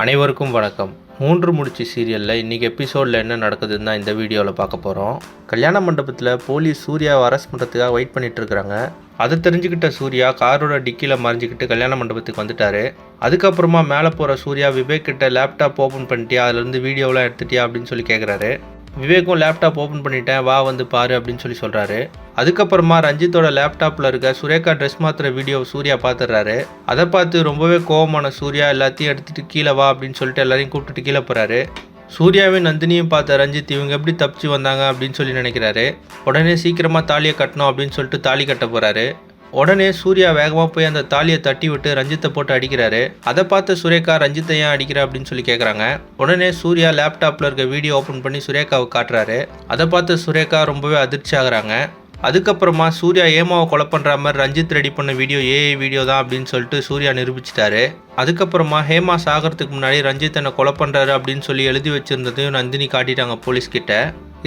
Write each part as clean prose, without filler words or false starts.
அனைவருக்கும் வணக்கம். 3 முடிச்சு சீரியலில் இன்றைக்கி எபிசோடில் என்ன நடக்குதுன்னு தான் இந்த வீடியோவில் பார்க்க போகிறோம். கல்யாண மண்டபத்தில் போலீஸ் சூர்யாவை அரெஸ்ட் பண்ணுறதுக்காக வெயிட் பண்ணிட்டு இருக்கிறாங்க. அதை தெரிஞ்சுக்கிட்ட சூர்யா காரோட டிக்கியில் மறைஞ்சிக்கிட்டு கல்யாண மண்டபத்துக்கு வந்துட்டாரு. அதுக்கப்புறமா மேலே போகிற சூர்யா விவேக் கிட்ட லேப்டாப் ஓப்பன் பண்ணிட்டியா, அதுலேருந்து வீடியோலாம் எடுத்துட்டியா அப்படின்னு சொல்லி கேட்குறாரு. விவேக்கும் லேப்டாப் ஓப்பன் பண்ணிட்டேன், வா வந்து பாரு அப்படின்னு சொல்லி சொல்கிறாரு. அதுக்கப்புறமா ரஞ்சித்தோட லேப்டாப்பில் இருக்க சுரேகா ட்ரெஸ் மாற்றுற வீடியோவை சூர்யா பார்த்துடுறாரு. அதை பார்த்து ரொம்பவே கோவமான சூர்யா எல்லாத்தையும் எடுத்துகிட்டு கீழே வா அப்படின்னு சொல்லிட்டு எல்லாரையும் கூப்பிட்டுட்டு கீழே போகிறாரு. சூர்யாவையும் நந்தினியும் பார்த்த ரஞ்சித் இவங்க எப்படி தப்பிச்சு வந்தாங்க அப்படின்னு சொல்லி நினைக்கிறாரு. உடனே சீக்கிரமாக தாலியை கட்டணும் அப்படின்னு சொல்லிட்டு தாலி கட்ட போகிறாரு. உடனே சூர்யா வேகமாக போய் அந்த தாலியை தட்டி விட்டு ரஞ்சித்தை போட்டு அடிக்கிறாரு. அதை பார்த்து சுரேகா ரஞ்சித்தை ஏன் அடிக்கிற அப்படின்னு சொல்லி கேட்குறாங்க. உடனே சூர்யா லேப்டாப்பில் இருக்க வீடியோ ஓப்பன் பண்ணி சுரேகாவை காட்டுறாரு. அதை பார்த்து சுரேகா ரொம்பவே அதிர்ச்சி ஆகுறாங்க. அதுக்கப்புறமா சூர்யா ஏமாவை கொலை பண்ணுற மாதிரி ரஞ்சித் ரெடி பண்ண வீடியோ ஏஐ வீடியோ தான் அப்படின்னு சொல்லிட்டு சூர்யா நிரூபிச்சிட்டாரு. அதுக்கப்புறமா ஹேமா சாகிறதுக்கு முன்னாடி ரஞ்சித் என்னை கொலை பண்ணுறாரு அப்படின்னு சொல்லி எழுதி வச்சிருந்ததையும் நந்தினி காட்டிட்டாங்க போலீஸ்கிட்ட.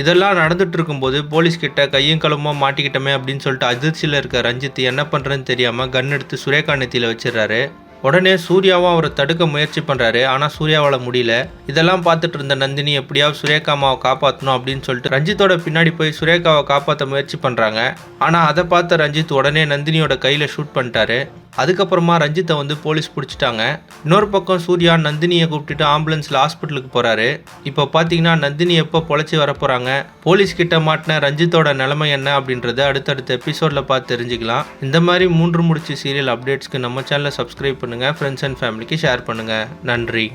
இதெல்லாம் நடந்துட்டு இருக்கும்போது போலீஸ்கிட்ட கையும் களமா மாட்டிக்கிட்டமே அப்படின்னு சொல்லிட்டு அதிர்ச்சியில் இருக்க ரஞ்சித் என்ன பண்ணுறதுன்னு தெரியாமல் கன் எடுத்து சுரேகா நெத்தியில் வச்சிடறாரு. உடனே சூர்யாவும் அவரை தடுக்க முயற்சி பண்ணுறாரு. ஆனால் சூர்யாவால் முடியல. இதெல்லாம் பார்த்துட்டு இருந்த நந்தினி எப்படியாவது சுரேகா அம்மாவை காப்பாற்றணும் அப்படின்னு சொல்லிட்டு ரஞ்சித்தோட பின்னாடி போய் சுரேகாவை காப்பாற்ற முயற்சி பண்ணுறாங்க. ஆனால் அதை பார்த்த ரஞ்சித் உடனே நந்தினியோட கையில் ஷூட் பண்ணிட்டாரு. அதுக்கப்புறமா ரஞ்சித்தை வந்து போலீஸ் பிடிச்சிட்டாங்க. இன்னொரு பக்கம் சூர்யா நந்தினியை கூப்பிட்டுட்டு ஆம்புலன்ஸில் ஹாஸ்பிட்டலுக்கு போகிறாரு. இப்போ பார்த்தீங்கன்னா நந்தினி எப்போ பொழைச்சி வரப்போகிறாங்க, போலீஸ்கிட்ட மாட்டின ரஞ்சித்தோட நிலைமை என்ன அப்படின்றத அடுத்தடுத்த எபிசோடில் பார்த்து தெரிஞ்சுக்கலாம். இந்த மாதிரி 3 முடிச்சு சீரியல் அப்டேட்ஸ்க்கு நம்ம சேனலை சப்ஸ்கிரைப் பண்ணுங்கள், ஃப்ரெண்ட்ஸ் அண்ட் ஃபேமிலிக்கு ஷேர் பண்ணுங்கள். நன்றி.